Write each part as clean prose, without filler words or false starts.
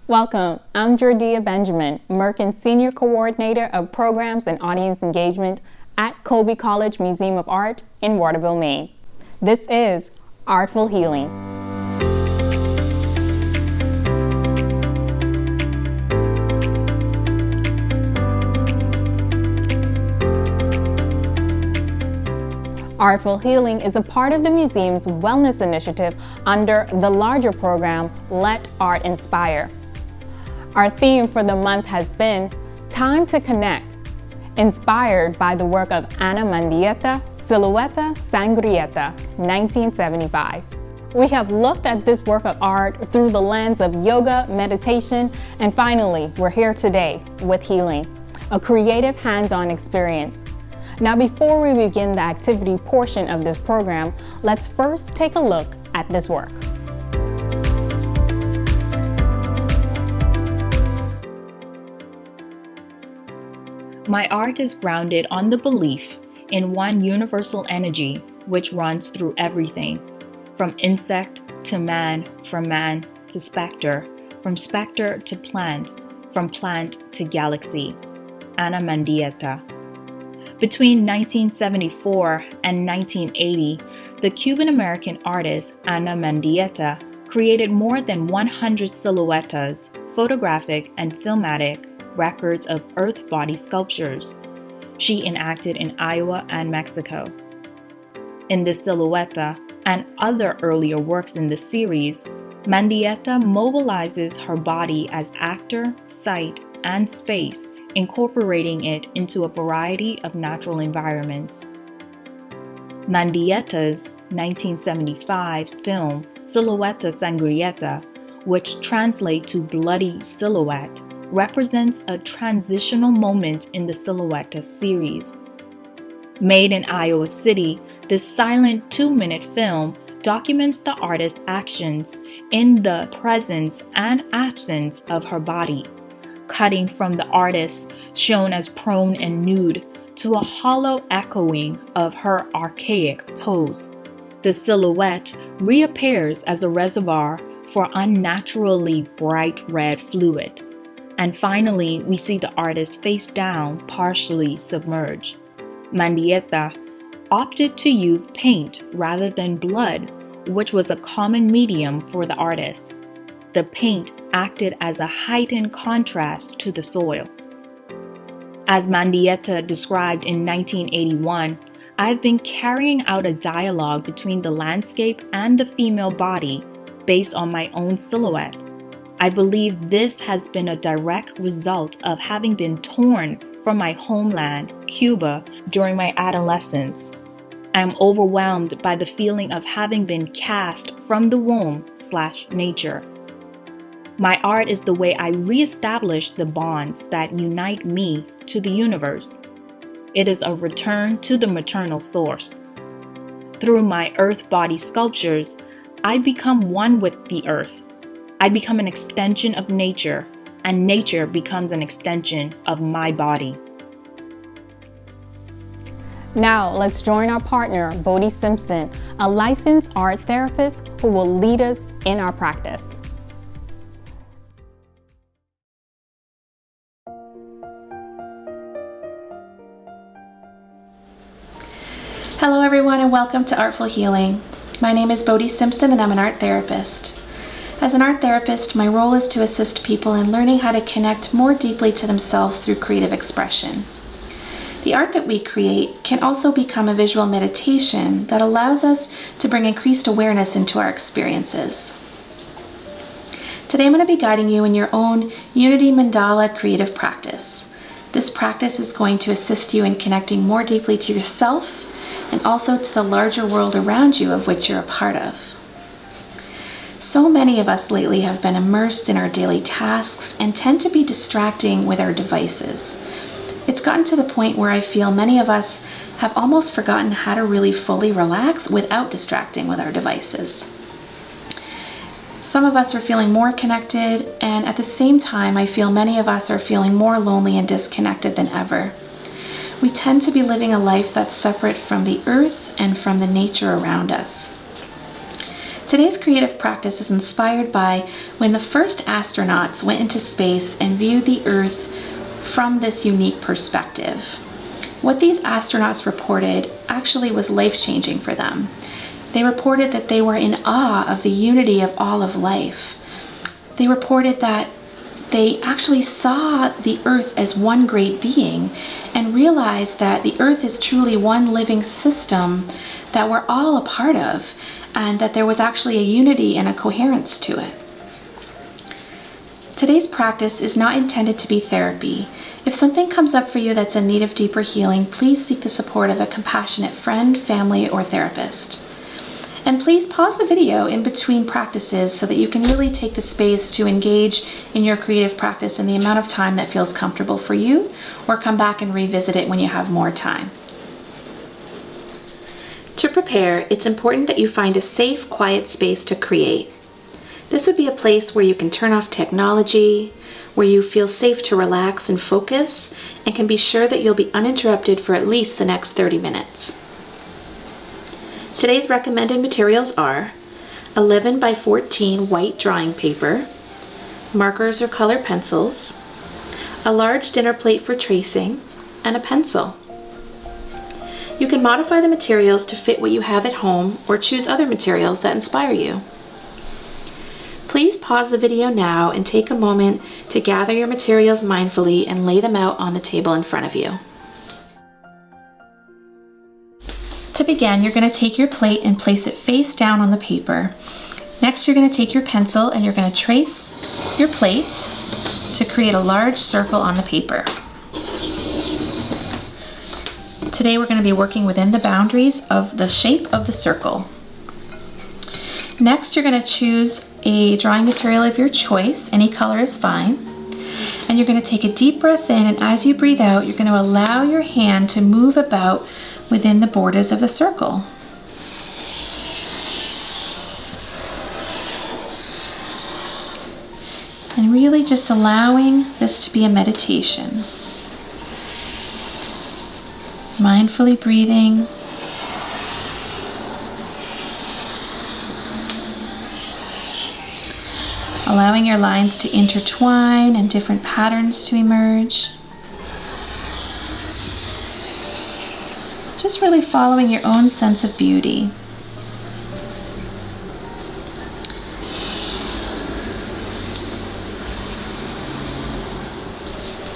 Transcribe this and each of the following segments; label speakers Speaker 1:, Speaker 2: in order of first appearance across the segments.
Speaker 1: Welcome, I'm Jordia Benjamin, Merkin's Senior Coordinator of Programs and Audience Engagement at Colby College Museum of Art in Waterville, Maine. This is Artful Healing. Artful Healing is a part of the museum's wellness initiative under the larger program, Let Art Inspire. Our theme for the month has been Time to Connect, inspired by the work of Ana Mandieta, Silueta Sangrieta, 1975. We have looked at this work of art through the lens of yoga, meditation, and finally, we're here today with healing, a creative hands-on experience. Now, before we begin the activity portion of this program, let's first take a look at this work.
Speaker 2: My art is grounded on the belief in one universal energy which runs through everything, from insect to man, from man to specter, from specter to plant, from plant to galaxy. Ana Mandieta. Between 1974 and 1980, the Cuban-American artist Ana Mandieta created more than 100 silhouettes, photographic and filmatic records of earth body sculptures. She enacted in Iowa and Mexico. In this silhouette and other earlier works in the series, Mandieta mobilizes her body as actor, sight, and space, incorporating it into a variety of natural environments. Mandieta's 1975 film Silueta Sangrieta, which translates to Bloody Silhouette, represents a transitional moment in the Silhouette series. Made in Iowa City, this silent 2-minute film documents the artist's actions in the presence and absence of her body, cutting from the artist shown as prone and nude to a hollow echoing of her archaic pose. The silhouette reappears as a reservoir for unnaturally bright red fluid. And finally, we see the artist face down, partially submerged. Mandieta opted to use paint rather than blood, which was a common medium for the artist. The paint acted as a heightened contrast to the soil. As Mandieta described in 1981, I've been carrying out a dialogue between the landscape and the female body based on my own silhouette. I believe this has been a direct result of having been torn from my homeland, Cuba, during my adolescence. I am overwhelmed by the feeling of having been cast from the womb/nature. My art is the way I reestablish the bonds that unite me to the universe. It is a return to the maternal source. Through my earth body sculptures, I become one with the earth. I become an extension of nature, and nature becomes an extension of my body.
Speaker 1: Now, let's join our partner, Bodhi Simpson, a licensed art therapist who will lead us in our practice.
Speaker 3: Hello everyone and welcome to Artful Healing. My name is Bodhi Simpson and I'm an art therapist. As an art therapist, my role is to assist people in learning how to connect more deeply to themselves through creative expression. The art that we create can also become a visual meditation that allows us to bring increased awareness into our experiences. Today I'm going to be guiding you in your own Unity Mandala creative practice. This practice is going to assist you in connecting more deeply to yourself and also to the larger world around you of which you're a part of. So many of us lately have been immersed in our daily tasks and tend to be distracting with our devices. It's gotten to the point where I feel many of us have almost forgotten how to really fully relax without distracting with our devices. Some of us are feeling more connected, and at the same time, I feel many of us are feeling more lonely and disconnected than ever. We tend to be living a life that's separate from the earth and from the nature around us. Today's creative practice is inspired by when the first astronauts went into space and viewed the Earth from this unique perspective. What these astronauts reported actually was life-changing for them. They reported that they were in awe of the unity of all of life. They reported that they actually saw the Earth as one great being and realized that the Earth is truly one living system that we're all a part of, and that there was actually a unity and a coherence to it. Today's practice is not intended to be therapy. If something comes up for you that's in need of deeper healing, please seek the support of a compassionate friend, family, or therapist. And please pause the video in between practices so that you can really take the space to engage in your creative practice in the amount of time that feels comfortable for you, or come back and revisit it when you have more time. To prepare, it's important that you find a safe, quiet space to create. This would be a place where you can turn off technology, where you feel safe to relax and focus, and can be sure that you'll be uninterrupted for at least the next 30 minutes. Today's recommended materials are 11 by 14 white drawing paper, markers or color pencils, a large dinner plate for tracing, and a pencil. You can modify the materials to fit what you have at home or choose other materials that inspire you. Please pause the video now and take a moment to gather your materials mindfully and lay them out on the table in front of you. To begin, you're going to take your plate and place it face down on the paper. Next, you're going to take your pencil and you're going to trace your plate to create a large circle on the paper. Today we're going to be working within the boundaries of the shape of the circle. Next, you're going to choose a drawing material of your choice. Any color is fine. And you're going to take a deep breath in, and as you breathe out, you're going to allow your hand to move about within the borders of the circle. And really just allowing this to be a meditation. Mindfully breathing. Allowing your lines to intertwine and different patterns to emerge. Just really following your own sense of beauty.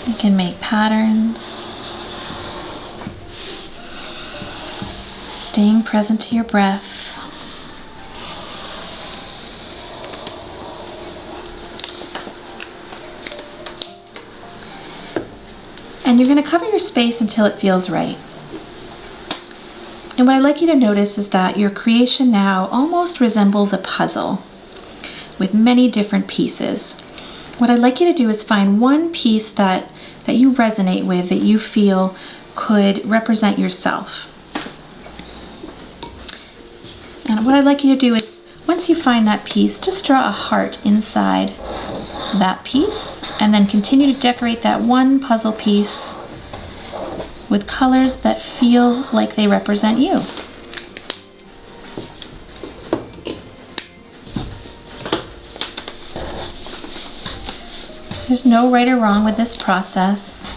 Speaker 3: You can make patterns. Staying present to your breath. And you're going to cover your space until it feels right. And what I'd like you to notice is that your creation now almost resembles a puzzle with many different pieces. What I'd like you to do is find one piece that you resonate with, that you feel could represent yourself. And what I'd like you to do is, once you find that piece, just draw a heart inside that piece, and then continue to decorate that one puzzle piece with colors that feel like they represent you. There's no right or wrong with this process.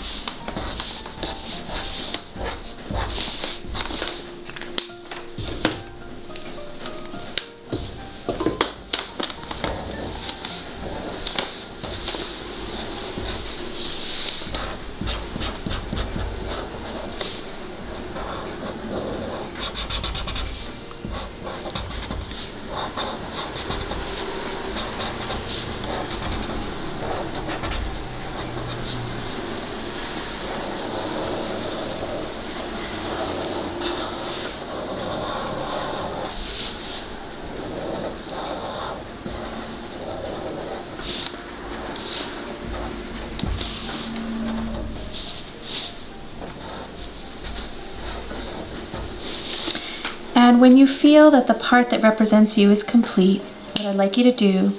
Speaker 3: And when you feel that the part that represents you is complete, what I'd like you to do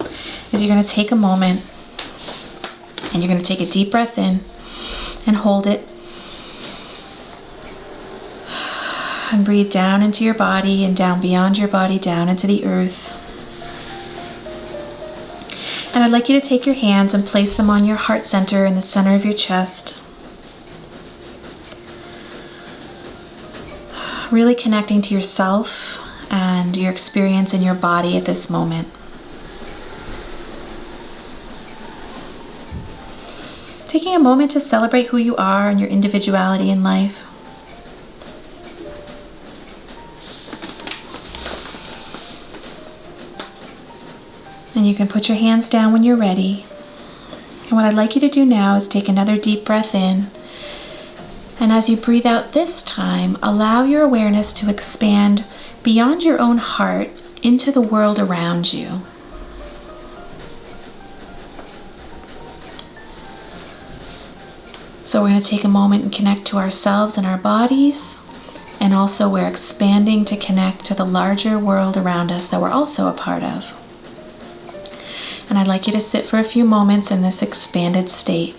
Speaker 3: is you're going to take a moment and you're going to take a deep breath in and hold it. And breathe down into your body and down beyond your body, down into the earth. And I'd like you to take your hands and place them on your heart center in the center of your chest. Really connecting to yourself and your experience in your body at this moment. Taking a moment to celebrate who you are and your individuality in life. And you can put your hands down when you're ready. And what I'd like you to do now is take another deep breath in. And as you breathe out this time, allow your awareness to expand beyond your own heart into the world around you. So we're going to take a moment and connect to ourselves and our bodies. And also we're expanding to connect to the larger world around us that we're also a part of. And I'd like you to sit for a few moments in this expanded state.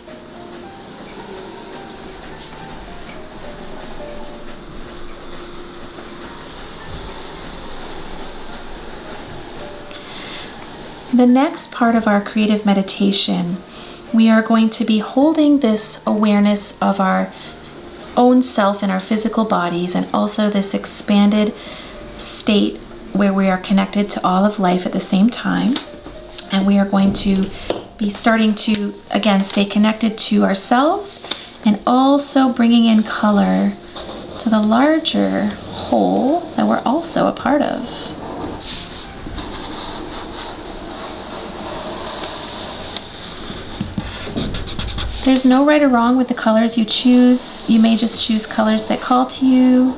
Speaker 3: The next part of our creative meditation, we are going to be holding this awareness of our own self in our physical bodies and also this expanded state where we are connected to all of life at the same time. And we are going to be starting to, again, stay connected to ourselves and also bringing in color to the larger whole that we're also a part of. There's no right or wrong with the colors you choose. You may just choose colors that call to you.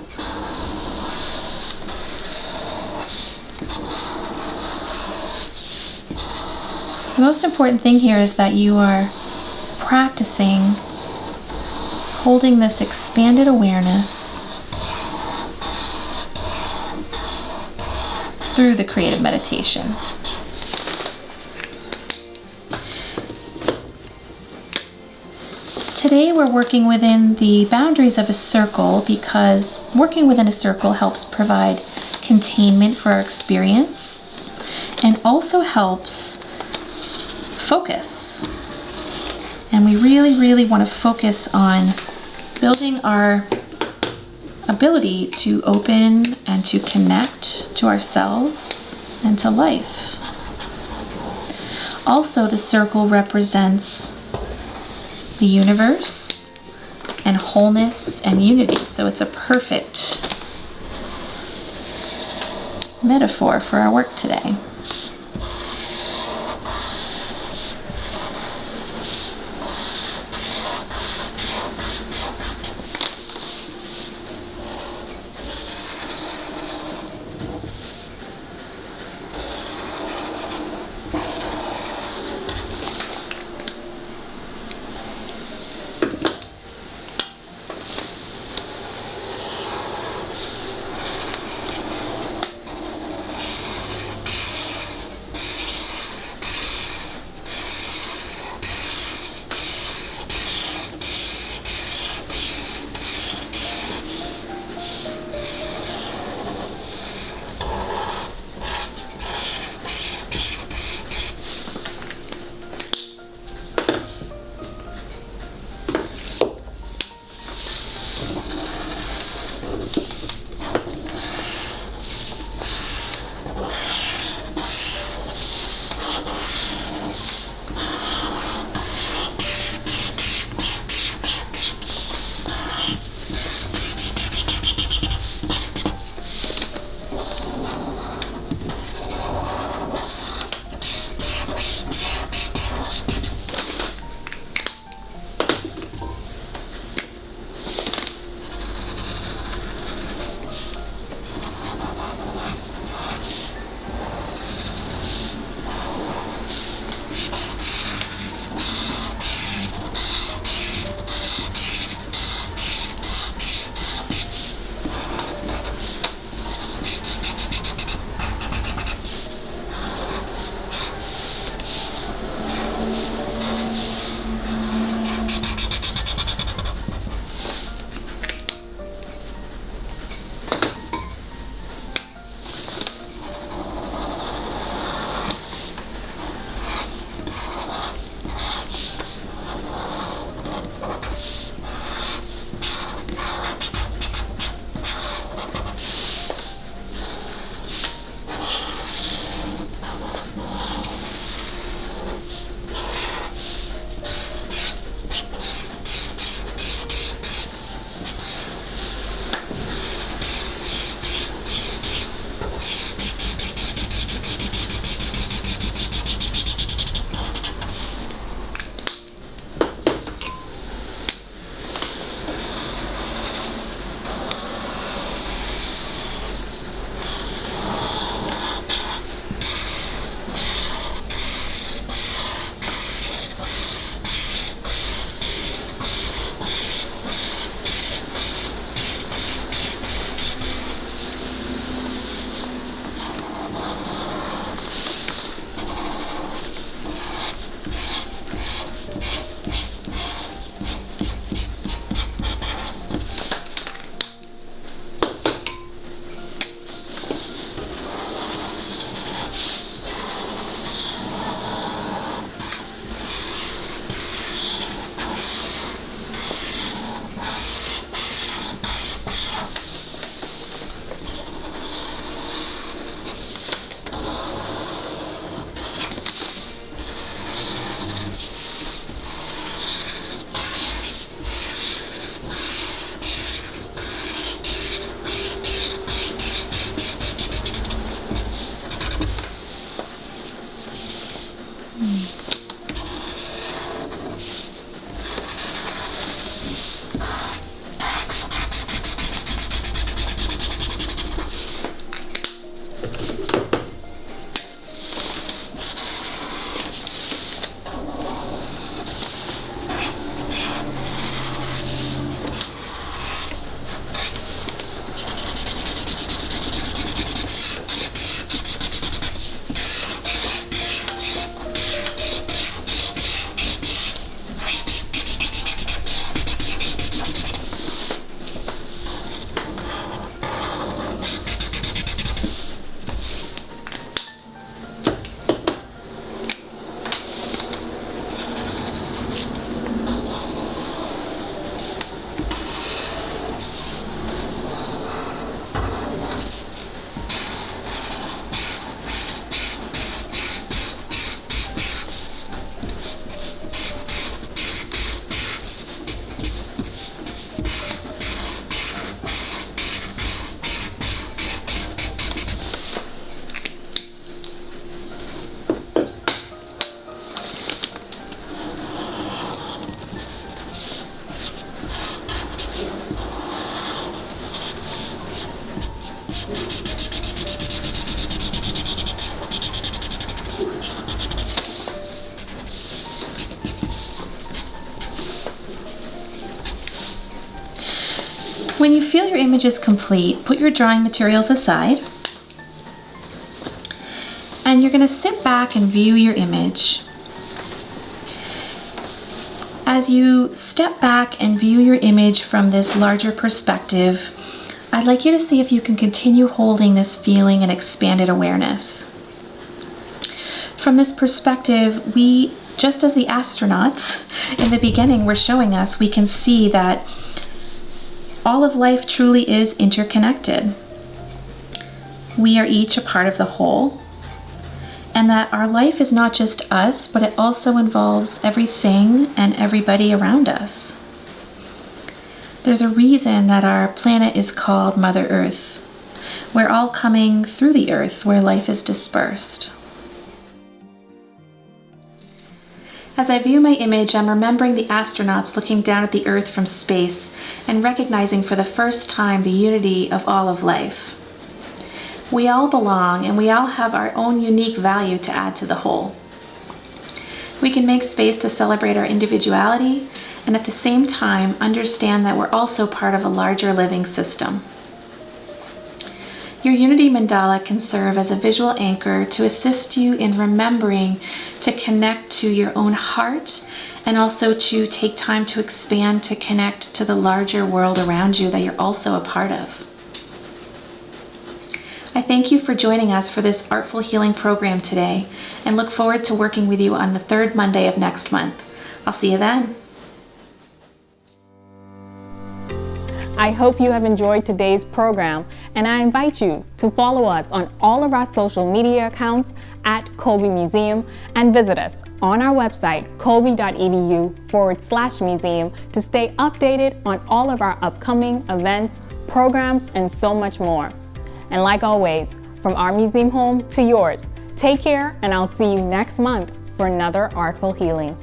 Speaker 3: The most important thing here is that you are practicing holding this expanded awareness through the creative meditation. Today we're working within the boundaries of a circle because working within a circle helps provide containment for our experience and also helps focus. And we really want to focus on building our ability to open and to connect to ourselves and to life. Also, the circle represents the universe and wholeness and unity. So it's a perfect metaphor for our work today. When you feel your image is complete, put your drawing materials aside. And you're going to sit back and view your image. As you step back and view your image from this larger perspective, I'd like you to see if you can continue holding this feeling and expanded awareness. From this perspective, we, just as the astronauts in the beginning were showing us, we can see that all of life truly is interconnected. We are each a part of the whole, and that our life is not just us, but it also involves everything and everybody around us. There's a reason that our planet is called Mother Earth. We're all coming through the earth where life is dispersed. As I view my image, I'm remembering the astronauts looking down at the earth from space and recognizing for the first time the unity of all of life. We all belong, and we all have our own unique value to add to the whole. We can make space to celebrate our individuality and at the same time understand that we're also part of a larger living system. Your Unity Mandala can serve as a visual anchor to assist you in remembering to connect to your own heart and also to take time to expand to connect to the larger world around you that you're also a part of. I thank you for joining us for this Artful Healing program today and look forward to working with you on the third Monday of next month. I'll see you then.
Speaker 1: I hope you have enjoyed today's program, and I invite you to follow us on all of our social media accounts at Colby Museum and visit us on our website, colby.edu/museum, to stay updated on all of our upcoming events, programs, and so much more. And like always, from our museum home to yours, take care, and I'll see you next month for another Artful Healing.